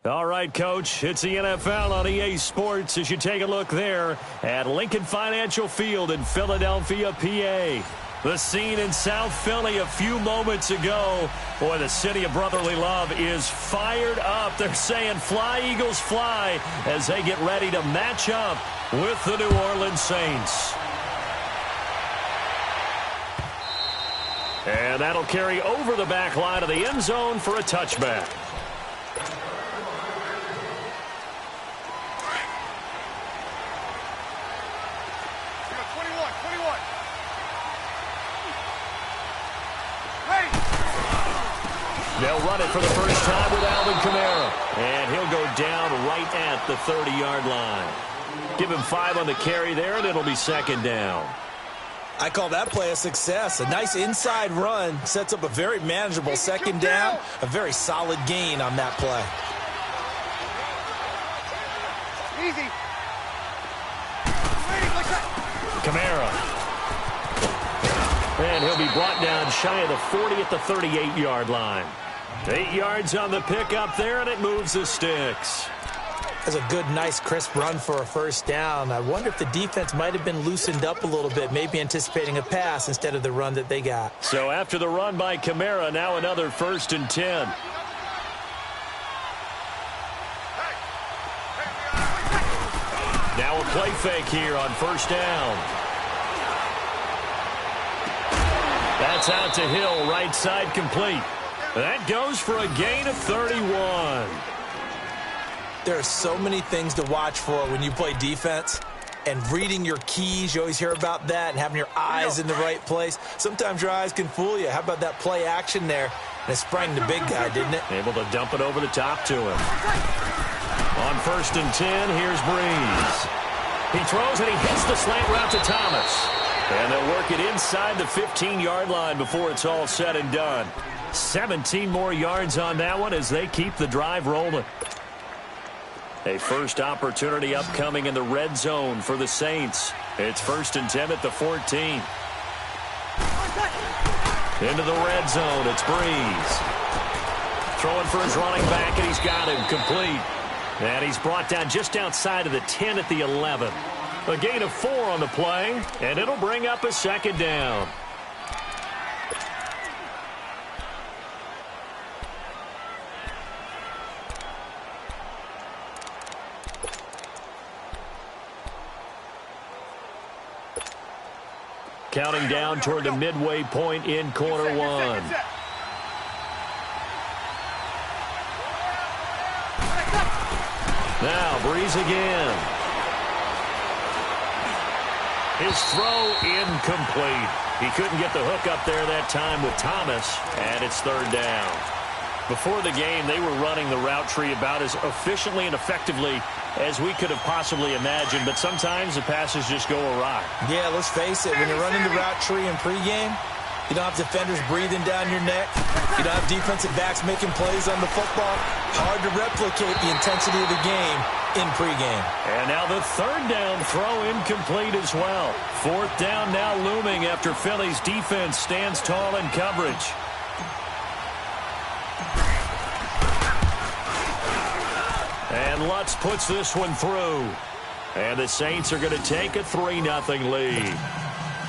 All right, Coach, it's the NFL on EA Sports as you take a look there at Lincoln Financial Field in Philadelphia, PA. The scene in South Philly a few moments ago. Boy, the city of brotherly love is fired up. They're saying, "Fly, Eagles, fly," as they get ready to match up with the New Orleans Saints. And that'll carry over the back line of the end zone for a touchback. They'll run it for the first time with Alvin Kamara. And he'll go down right at the 30-yard line. Give him 5 on the carry there, and it'll be second down. I call that play a success. A nice inside run sets up a very manageable second down. A very solid gain on that play. Easy. Kamara. And he'll be brought down shy of the 40 at the 38-yard line. 8 yards on the pickup there, and it moves the sticks. That's a good, nice, crisp run for a first down. I wonder if the defense might have been loosened up a little bit, maybe anticipating a pass instead of the run that they got. So after the run by Kamara, now another 1st and 10. Now a play fake here on first down. That's out to Hill, right side complete. That goes for a gain of 31. There are so many things to watch for when you play defense. And reading your keys, you always hear about that, and having your eyes in the right place. Sometimes your eyes can fool you. How about that play action there? And it sprang the big guy, didn't it? Able to dump it over the top to him. On 1st and 10, here's Breeze. He throws and he hits the slant route to Thomas. And they'll work it inside the 15-yard line before it's all said and done. 17 more yards on that one as they keep the drive rolling. A first opportunity upcoming in the red zone for the Saints. It's 1st and 10 at the 14. Into the red zone, it's Breeze. Throwing for his running back, and he's got him complete. And he's brought down just outside of the 10 at the 11. A gain of 4 on the play, and it'll bring up a second down. Counting down toward the midway point in quarter one. Now Breeze again. His throw incomplete. He couldn't get the hook up there that time with Thomas, and it's 3rd down. Before the game, they were running the route tree about as efficiently and effectively as we could have possibly imagined, but sometimes the passes just go awry. Yeah, let's face it, when you're running the route tree in pregame, you don't have defenders breathing down your neck. You don't have defensive backs making plays on the football. Hard to replicate the intensity of the game in pregame. And now the 3rd down throw incomplete as well. 4th down now looming after Philly's defense stands tall in coverage. And Lutz puts this one through. And the Saints are going to take a 3-0 lead.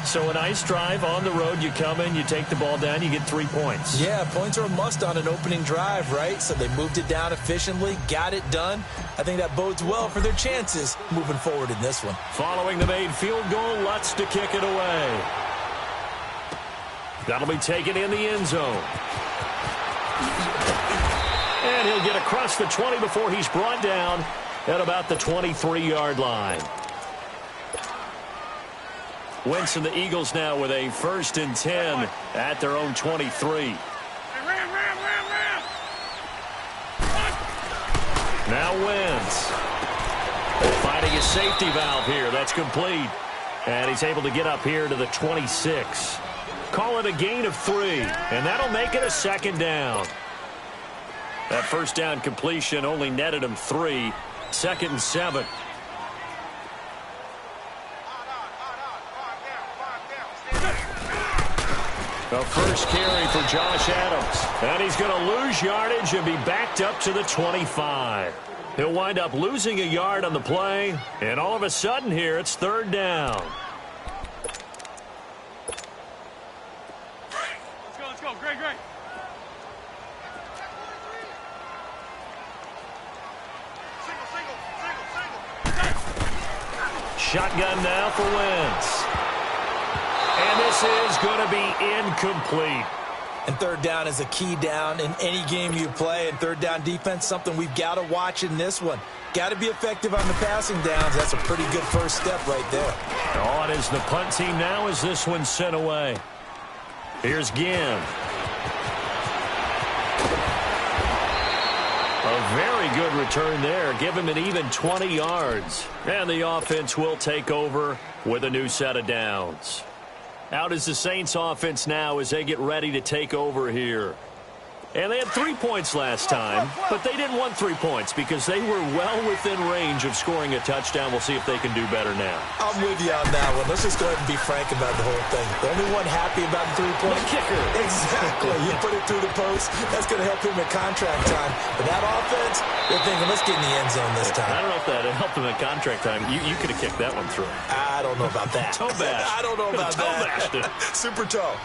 So a nice drive on the road. You come in, you take the ball down, you get 3 points. Yeah, points are a must on an opening drive, right? So they moved it down efficiently, got it done. I think that bodes well for their chances moving forward in this one. Following the made field goal, Lutz to kick it away. That'll be taken in the end zone. And he'll get across the 20 before he's brought down at about the 23-yard line. Wentz and the Eagles now with a 1st and 10 at their own 23. Now Wentz. Finding a safety valve here. That's complete. And he's able to get up here to the 26. Call it a gain of 3. And that'll make it a 2nd down. That 1st down completion only netted him 3. 2nd and 7. A first carry for Josh Adams. And he's going to lose yardage and be backed up to the 25. He'll wind up losing a yard on the play. And all of a sudden here, it's third down. Let's go. Great. Shotgun now for Wentz. And this is going to be incomplete. And third down is a key down in any game you play. And third down defense, something we've got to watch in this one. Got to be effective on the passing downs. That's a pretty good first step right there. On is the punt team now as this one's sent away. Here's Ginn. A very good return there. Give him an even 20 yards. And the offense will take over with a new set of downs. Out is the Saints offense now as they get ready to take over here. And they had 3 points last time, but they didn't want 3 points because they were well within range of scoring a touchdown. We'll see if they can do better now. I'm with you on that one. Let's just go ahead and be frank about the whole thing. The only one happy about the 3 point kicker. Exactly. You put it through the post. That's going to help him at contract time. But that offense, they're thinking, let's get in the end zone this time. I don't know if that helped him at contract time. You could have kicked that one through. I don't know about that. Toe bash. I don't know about toe that. Bashed it. Super toe.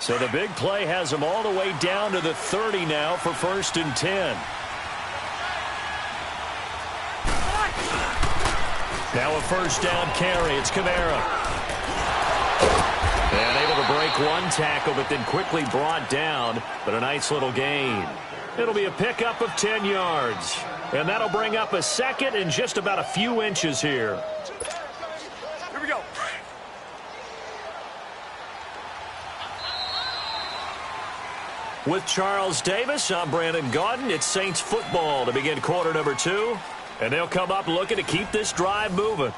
So the big play has him all the way down to the 30 now for 1st and 10. Now a first down carry. It's Kamara. And able to break one tackle, but then quickly brought down. But a nice little gain. It'll be a pickup of 10 yards. And that'll bring up a second and just about a few inches here. Here we go. With Charles Davis, I'm Brandon Gaudin. It's Saints football to begin quarter number 2. And they'll come up looking to keep this drive moving.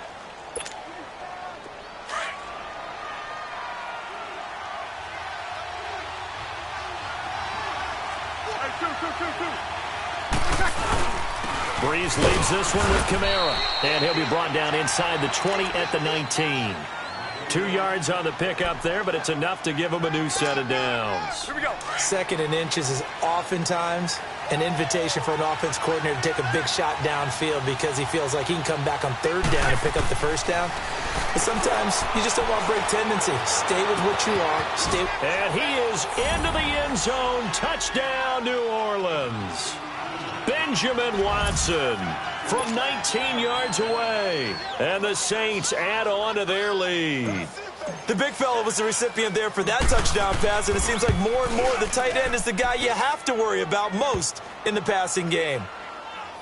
Breeze leaves this one with Kamara. And he'll be brought down inside the 20 at the 19. 2 yards on the pickup there, but it's enough to give him a new set of downs. Here we go. 2nd and inches is oftentimes an invitation for an offense coordinator to take a big shot downfield because he feels like he can come back on 3rd down and pick up the 1st down. But sometimes you just don't want break tendency. Stay with what you are. Stay. And he is into the end zone. Touchdown, New Orleans. Benjamin Watson from 19 yards away. And the Saints add on to their lead. The big fella was the recipient there for that touchdown pass, and it seems like more and more the tight end is the guy you have to worry about most in the passing game.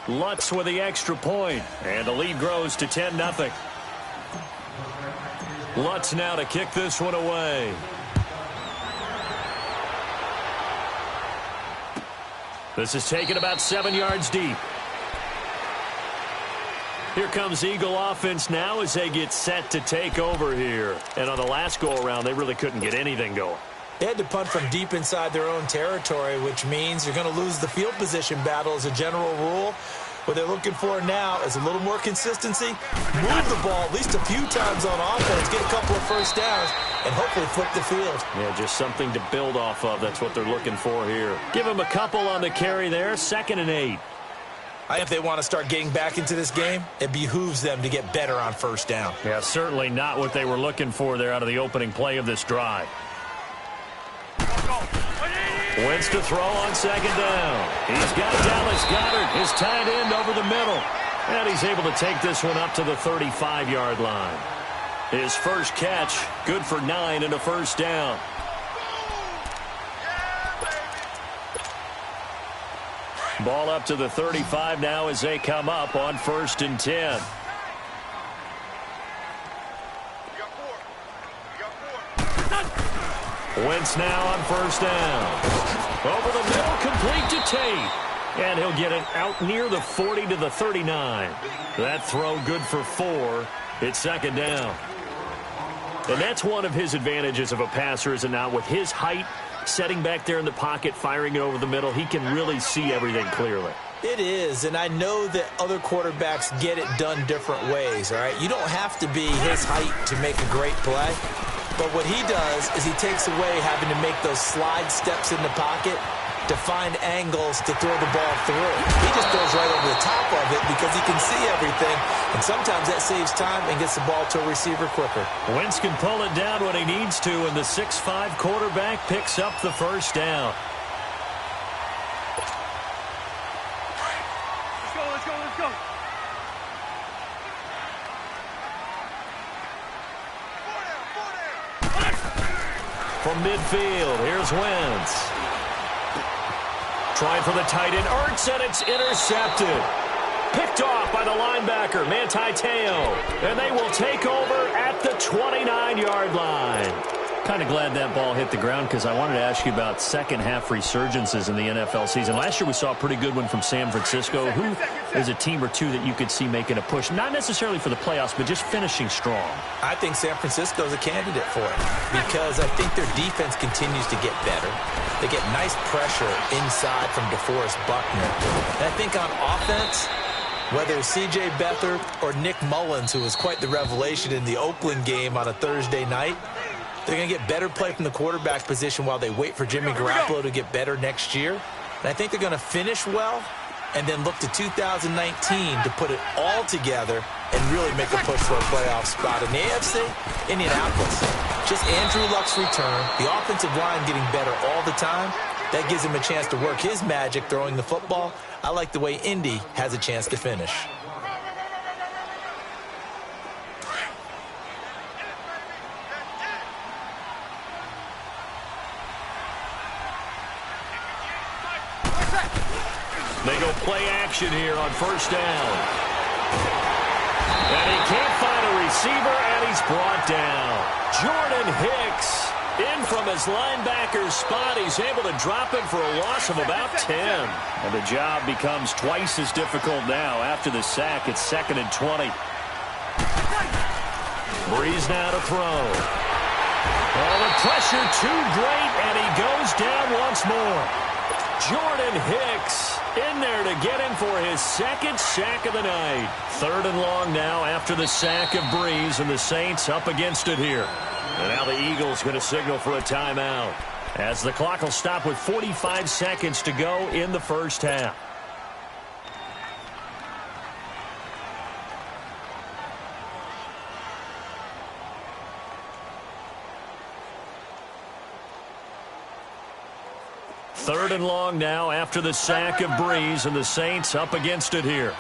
Lutz with the extra point, and the lead grows to 10-0. Lutz now to kick this one away. This is taken about 7 yards deep. Here comes Eagle offense now as they get set to take over here. And on the last go-around, they really couldn't get anything going. They had to punt from deep inside their own territory, which means you're going to lose the field position battle as a general rule. What they're looking for now is a little more consistency, move the ball at least a few times on offense, get a couple of first downs, and hopefully flip the field. Yeah, just something to build off of. That's what they're looking for here. Give them a couple on the carry there, 2nd and 8. I think if they want to start getting back into this game, it behooves them to get better on 1st down. Yeah, certainly not what they were looking for there out of the opening play of this drive. Wentz to throw on 2nd down. He's got Dallas Goedert, his tight end, over the middle. And he's able to take this one up to the 35-yard line. His first catch, good for 9 and a first down. Ball up to the 35 now as they come up on 1st and 10. Wentz now on 1st down. Over the middle, complete to Tate. And he'll get it out near the 40 to the 39. That throw good for 4. It's 2nd down. And that's one of his advantages of a passer, is it not? With his height, setting back there in the pocket, firing it over the middle, he can really see everything clearly. It is, and I know that other quarterbacks get it done different ways, all right? You don't have to be his height to make a great play, but what he does is he takes away having to make those slide steps in the pocket to find angles to throw the ball through. He just throws right over the top of it because he can see everything, and sometimes that saves time and gets the ball to a receiver quicker. Wentz can pull it down when he needs to, and the 6'5" quarterback picks up the first down. Let's go. From midfield, here's Wentz. Trying for the tight end, Ertz, and it's intercepted. Picked off by the linebacker, Manti Te'o. And they will take over at the 29-yard line. Kind of glad that ball hit the ground because I wanted to ask you about second-half resurgences in the NFL season. Last year we saw a pretty good one from San Francisco. Who is a team or two that you could see making a push? Not necessarily for the playoffs, but just finishing strong. I think San Francisco is a candidate for it because I think their defense continues to get better. They get nice pressure inside from DeForest Buckner. And I think on offense, whether it's C.J. Beathard or Nick Mullins, who was quite the revelation in the Oakland game on a Thursday night, they're going to get better play from the quarterback position while they wait for Jimmy Garoppolo to get better next year. And I think they're going to finish well and then look to 2019 to put it all together and really make a push for a playoff spot. In the AFC, Indianapolis, just Andrew Luck's return, the offensive line getting better all the time. That gives him a chance to work his magic throwing the football. I like the way Indy has a chance to finish. They go play action here on first down. And he can't find a receiver, and he's brought down. Jordan Hicks in from his linebacker's spot. He's able to drop him for a loss of about 10. And the job becomes twice as difficult now. After the sack, it's 2nd and 20. Breeze now to throw. Oh, the pressure too great, and he goes down once more. Jordan Hicks in there to get him for his second sack of the night. 3rd and long now after the sack of Breeze, and the Saints up against it here. And now the Eagles going to signal for a timeout as the clock will stop with 45 seconds to go in the first half. Third and long now after the sack of Breeze, and the Saints up against it here.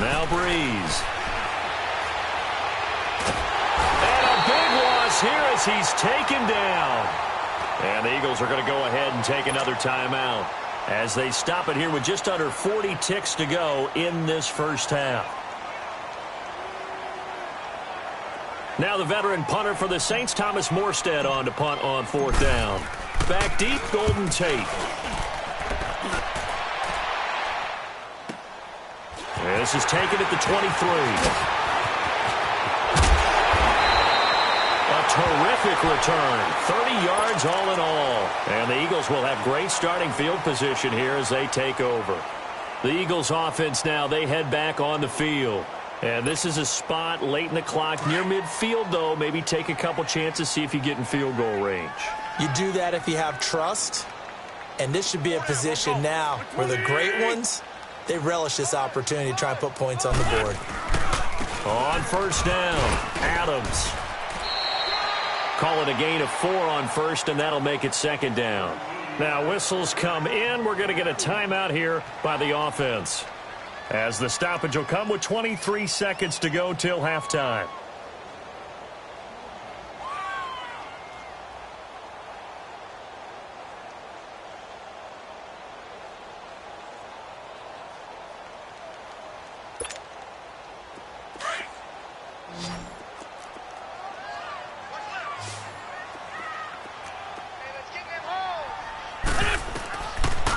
Now Breeze. And a big loss here as he's taken down. And the Eagles are going to go ahead and take another timeout as they stop it here with just under 40 ticks to go in this first half. Now the veteran punter for the Saints, Thomas Morstead, on to punt on 4th down. Back deep, Golden Tate. This is taken at the 23. A terrific return. 30 yards all in all. And the Eagles will have great starting field position here as they take over. The Eagles offense now, they head back on the field. And this is a spot late in the clock near midfield, though. Maybe take a couple chances, see if you get in field goal range. You do that if you have trust. And this should be a position now where the great ones, they relish this opportunity to try and put points on the board. On first down, Adams. Call it a gain of 4 on first, and that'll make it 2nd down. Now whistles come in. We're going to get a timeout here by the offense, as the stoppage will come with 23 seconds to go till halftime.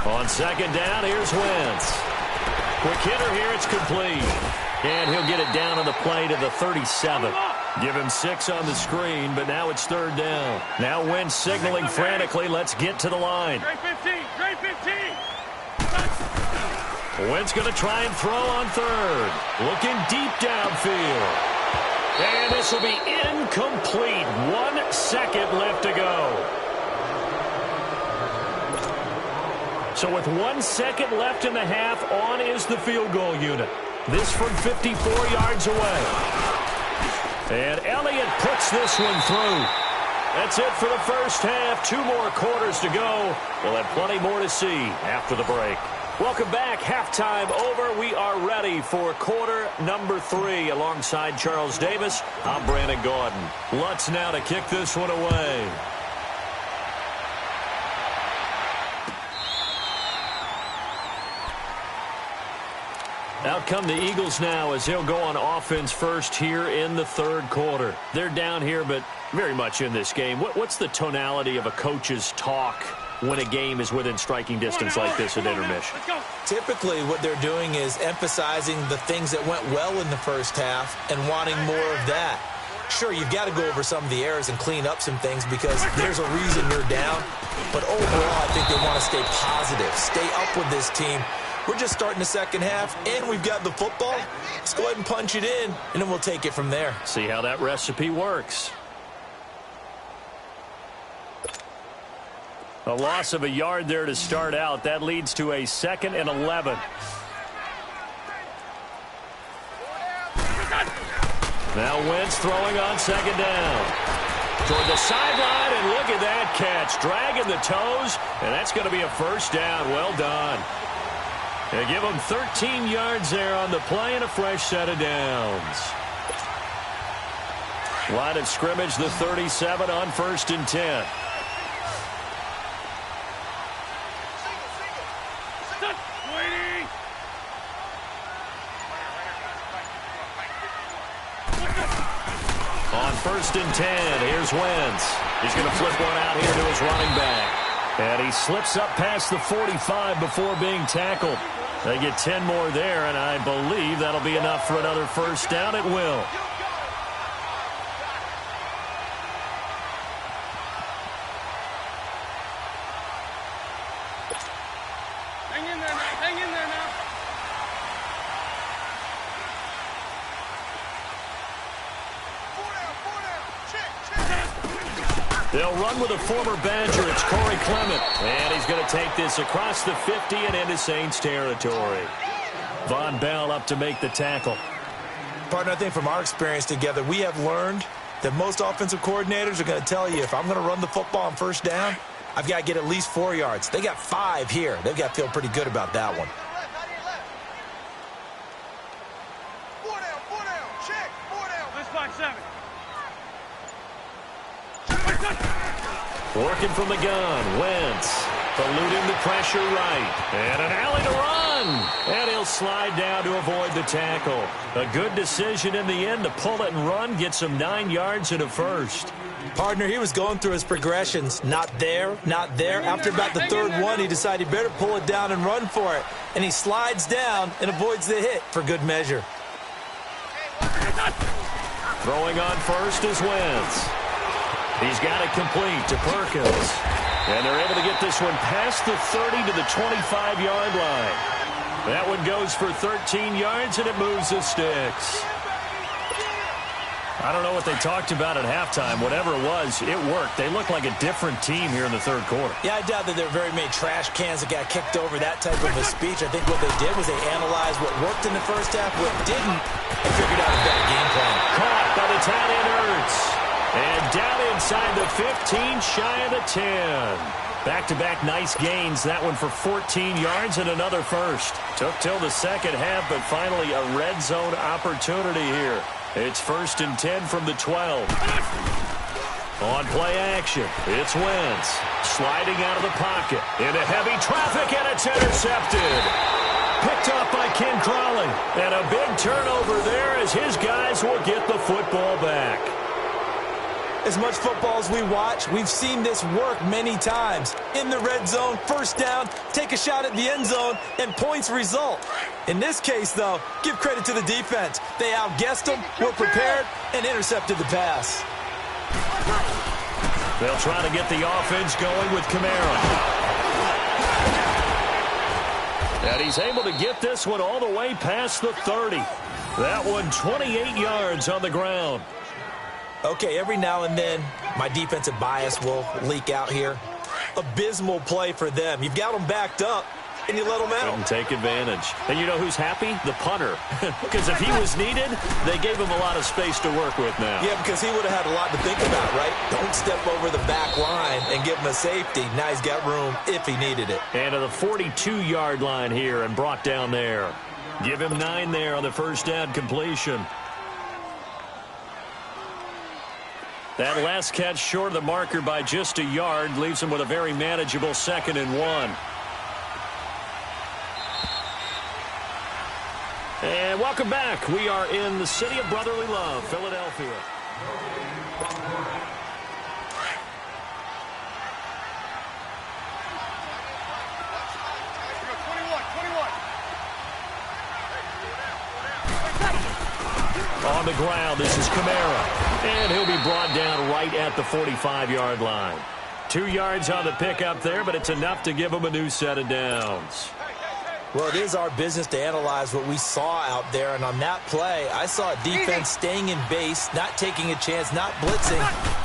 On 2nd down, here's Wentz. Quick hitter here, it's complete. And he'll get it down on the play to the 37. Give him 6 on the screen, but now it's 3rd down. Now Wentz signaling frantically, let's get to the line. Great 15, great 15. Wentz going to try and throw on 3rd. Looking deep downfield. And this will be incomplete. 1 second left to go. So with 1 second left in the half, on is the field goal unit. This from 54 yards away. And Elliott puts this one through. That's it for the first half. 2 more quarters to go. We'll have plenty more to see after the break. Welcome back. Halftime over. We are ready for quarter number 3. Alongside Charles Davis, I'm Brandon Gaudin. Lutz now to kick this one away. Out come the Eagles now as they'll go on offense first here in the 3rd quarter. They're down here, but very much in this game. What's the tonality of a coach's talk when a game is within striking distance like this at intermission? Typically, what they're doing is emphasizing the things that went well in the first half and wanting more of that. Sure, you've got to go over some of the errors and clean up some things because there's a reason you're down. But overall, I think they want to stay positive, stay up with this team. We're just starting the second half, and we've got the football. Let's go ahead and punch it in, and then we'll take it from there. See how that recipe works. A loss of a yard there to start out. That leads to a 2nd and 11. Now Wentz throwing on 2nd down. Toward the sideline, and look at that catch. Dragging the toes, and that's going to be a first down. Well done. They give him 13 yards there on the play and a fresh set of downs. Line of scrimmage, the 37 on 1st and 10. On 1st and 10, here's Wentz. He's going to flip one out here to his running back. And he slips up past the 45 before being tackled. They get 10 more there, and I believe that'll be enough for another first down. It will. Hang in there now, hang in there now. They'll run with a former Badger. It's Corey Clement. And he's going to take this across the 50 and into Saints territory. Von Bell up to make the tackle. Partner, I think from our experience together, we have learned that most offensive coordinators are going to tell you, if I'm going to run the football on first down, I've got to get at least 4 yards. They got 5 here. They've got to feel pretty good about that one. Working from the gun, Wentz eluding the pressure right. And an alley to run. And he'll slide down to avoid the tackle. A good decision in the end to pull it and run. Gets him 9 yards and a first. Partner, he was going through his progressions. Not there, not there. After about the 3rd one, he decided he better pull it down and run for it. And he slides down and avoids the hit for good measure. Throwing on first is Wentz. He's got it complete to Perkins. And they're able to get this one past the 30 to the 25-yard line. That one goes for 13 yards, and it moves the sticks. I don't know what they talked about at halftime. Whatever it was, it worked. They look like a different team here in the 3rd quarter. Yeah, I doubt that there are very many trash cans that got kicked over, that type of a speech. I think what they did was they analyzed what worked in the first half, what didn't, and figured out a better game plan. Caught by the tight end Ertz. And down inside the 15, shy of the 10. Back-to-back nice gains. That one for 14 yards and another first. Took till the second half, but finally a red zone opportunity here. It's 1st and 10 from the 12. On play action, it's Wentz. Sliding out of the pocket. Into heavy traffic, and it's intercepted. Picked up by Ken Crawley. And a big turnover there as his guys will get the football back. As much football as we watch, we've seen this work many times. In the red zone, first down, take a shot at the end zone, and points result. In this case, though, give credit to the defense. They outguessed them, were prepared, and intercepted the pass. They'll try to get the offense going with Kamara. And he's able to get this one all the way past the 30. That one 28 yards on the ground. Okay, every now and then, my defensive bias will leak out here. Abysmal play for them. You've got them backed up, and you let them out. Couldn't take advantage. And you know who's happy? The punter. Because if he was needed, they gave him a lot of space to work with now. Yeah, because he would have had a lot to think about, right? Don't step over the back line and give him a safety. Now he's got room if he needed it. And to the 42-yard line here and brought down there. Give him 9 there on the first down completion. That last catch short of the marker by just a yard leaves him with a very manageable 2nd and 1. And welcome back. We are in the city of brotherly love, Philadelphia. On the ground, this is Kamara. And he'll be brought down right at the 45-yard line. 2 yards on the pickup there, but it's enough to give him a new set of downs. Well, it is our business to analyze what we saw out there, and on that play, I saw a defense staying in base, not taking a chance, not blitzing,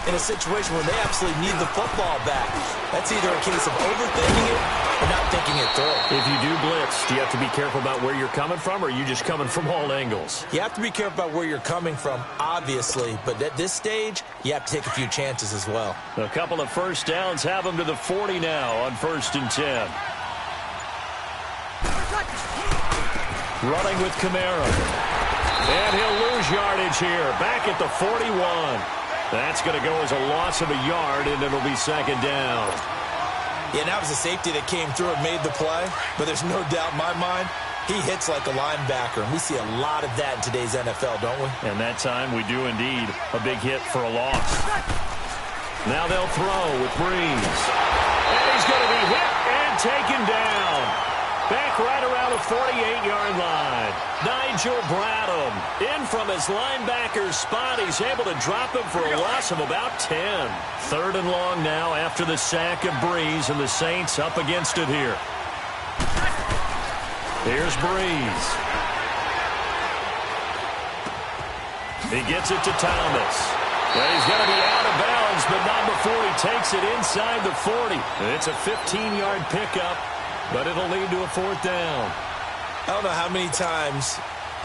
in a situation where they absolutely need the football back. That's either a case of overthinking it or not thinking it through. If you do blitz, do you have to be careful about where you're coming from, or are you just coming from all angles? You have to be careful about where you're coming from, obviously, but at this stage, you have to take a few chances as well. A couple of first downs have them to the 40 now on 1st and 10. Running with Kamara. And he'll lose yardage here. Back at the 41. That's going to go as a loss of a yard, and it'll be 2nd down. Yeah, that was a safety that came through and made the play. But there's no doubt in my mind, he hits like a linebacker. And we see a lot of that in today's NFL, don't we? And that time we do indeed. A big hit for a loss. Now they'll throw with Breeze. And he's going to be hit and taken down. Back right around the 48-yard line. Nigel Bradham in from his linebacker spot. He's able to drop him for a loss of about 10. 3rd and long now after the sack of Breeze, and the Saints up against it here. Here's Breeze. He gets it to Thomas. And he's going to be out of bounds, but not before he takes it inside the 40. It's a 15-yard pickup. But it'll lead to a 4th down. I don't know how many times,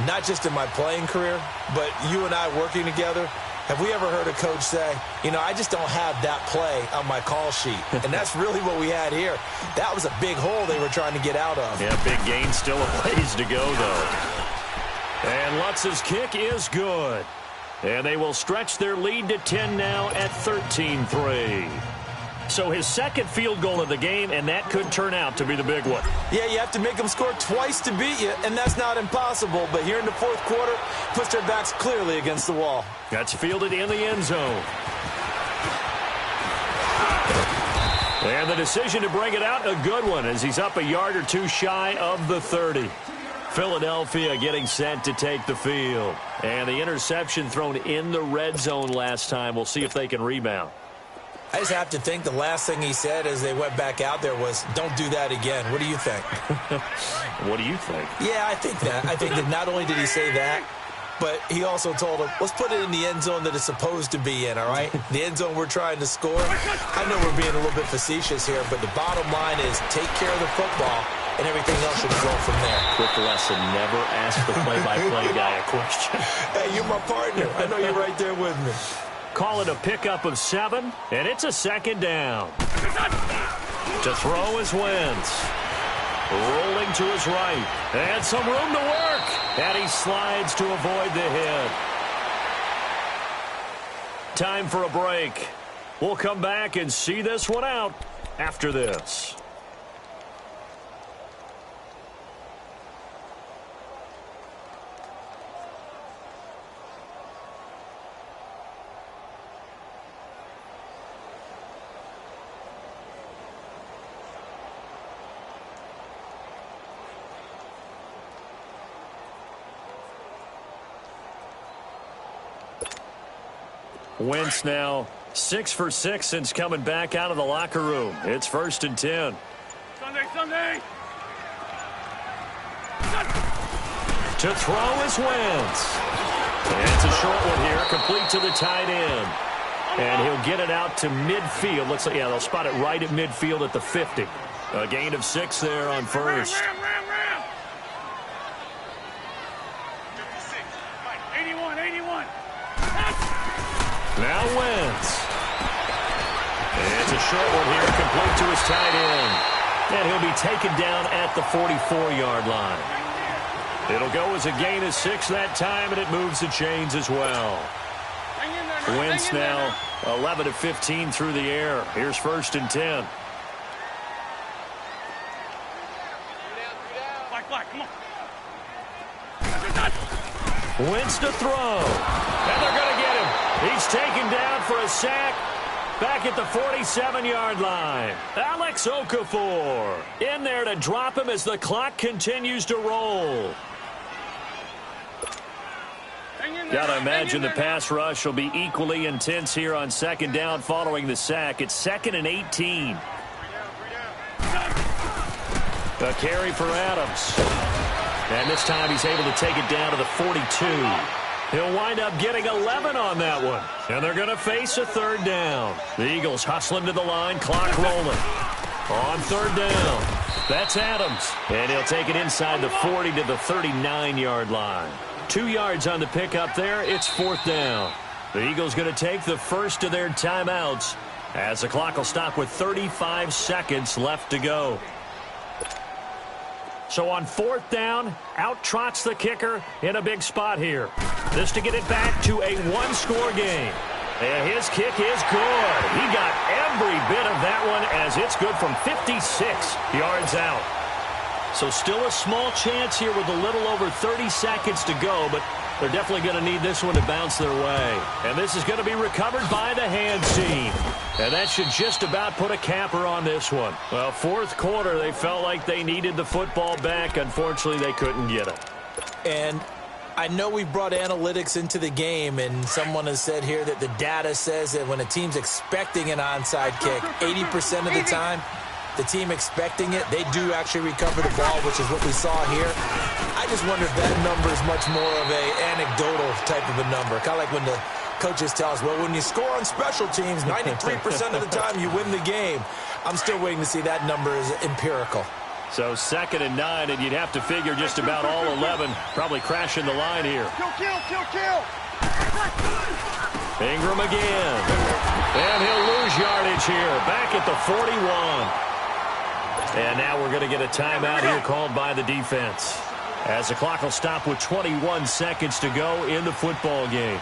not just in my playing career, but you and I working together, have we ever heard a coach say, you know, I just don't have that play on my call sheet. And that's really what we had here. That was a big hole they were trying to get out of. Yeah, big gain, still a ways to go, though. And Lutz's kick is good. And they will stretch their lead to 10 now at 13-3. So his 2nd field goal of the game, and that could turn out to be the big one. Yeah, you have to make them score twice to beat you, and that's not impossible. But here in the 4th quarter, puts their backs clearly against the wall. That's fielded in the end zone. And the decision to bring it out, a good one, as he's up a yard or two shy of the 30. Philadelphia getting set to take the field. And the interception thrown in the red zone last time. We'll see if they can rebound. I just have to think the last thing he said as they went back out there was, don't do that again. What do you think? What do you think? Yeah, I think that. I think that not only did he say that, but he also told him, let's put it in the end zone that it's supposed to be in, all right? The end zone we're trying to score. I know we're being a little bit facetious here, but the bottom line is take care of the football, and everything else should flow from there. Quick lesson, never ask the play-by-play guy a question. Hey, you're my partner. I know you're right there with me. Call it a pickup of 7, and it's a 2nd down. To throw is Wentz. Rolling to his right. And some room to work. And he slides to avoid the hit. Time for a break. We'll come back and see this one out after this. Wentz now 6 for 6 since coming back out of the locker room. It's 1st and 10. Sunday. To throw is Wentz. And it's a short one here, complete to the tight end. And he'll get it out to midfield. Looks like, yeah, they'll spot it right at midfield at the 50. A gain of 6 there on first. Ram. 81. Now Wentz. And it's a short one here, complete to his tight end. And he'll be taken down at the 44-yard line. It'll go as a gain of 6 that time, and it moves the chains as well. Wentz now 11 of 15 through the air. Here's 1st and 10. Black, come on. Wentz to throw. And they're going to get him. He's taken down for a sack back at the 47-yard line. Alex Okafor in there to drop him as the clock continues to roll. Got to imagine the pass rush will be equally intense here on 2nd down following the sack. It's 2nd and 18. A carry for Adams. And this time he's able to take it down to the 42. He'll wind up getting 11 on that one. And they're going to face a 3rd down. The Eagles hustling to the line, clock rolling. On 3rd down, that's Adams. And he'll take it inside the 40 to the 39-yard line. 2 yards on the pickup there. It's 4th down. The Eagles going to take the first of their timeouts as the clock will stop with 35 seconds left to go. So on 4th down, out trots the kicker in a big spot here. This to get it back to a 1-score game. And his kick is good. He got every bit of that one as it's good from 56 yards out. So still a small chance here with a little over 30 seconds to go, but they're definitely going to need this one to bounce their way. And this is going to be recovered by the hands team. And that should just about put a capper on this one. Well, 4th quarter, they felt like they needed the football back. Unfortunately, they couldn't get it. And I know we brought analytics into the game, and someone has said here that the data says that when a team's expecting an onside kick, 80% of the time, the team expecting it, they do actually recover the ball, which is what we saw here. I just wonder if that number is much more of a anecdotal type of a number. Kind of like when the coaches tell us, well, when you score on special teams, 93% of the time you win the game. I'm still waiting to see that number is empirical. So 2nd and 9, and you'd have to figure just about all 11 probably crashing the line here. Kill. Ingram again. And he'll lose yardage here, back at the 41. And now we're going to get a timeout here called by the defense, as the clock will stop with 21 seconds to go in the football game.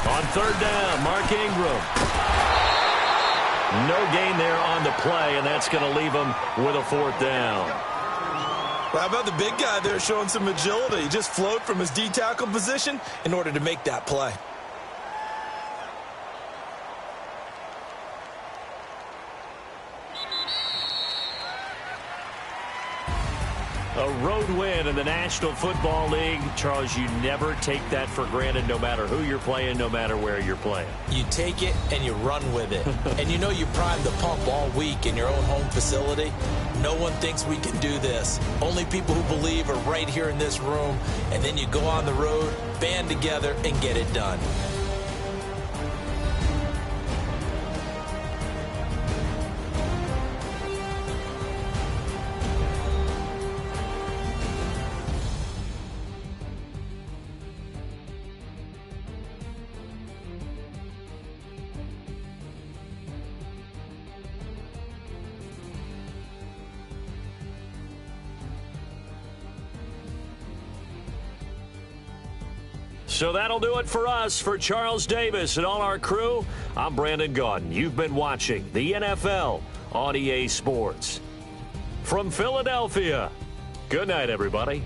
On 3rd down, Mark Ingram. No gain there on the play, and that's going to leave him with a 4th down. Well, how about the big guy there showing some agility? He just flowed from his D-tackle position in order to make that play. A road win in the National Football League. Charles, you never take that for granted, no matter who you're playing, no matter where you're playing. You take it and you run with it. And you know you primed the pump all week in your own home facility. No one thinks we can do this. Only people who believe are right here in this room. And then you go on the road, band together, and get it done. So that'll do it for us. For Charles Davis and all our crew, I'm Brandon Gaudin. You've been watching the NFL on EA Sports. From Philadelphia, good night, everybody.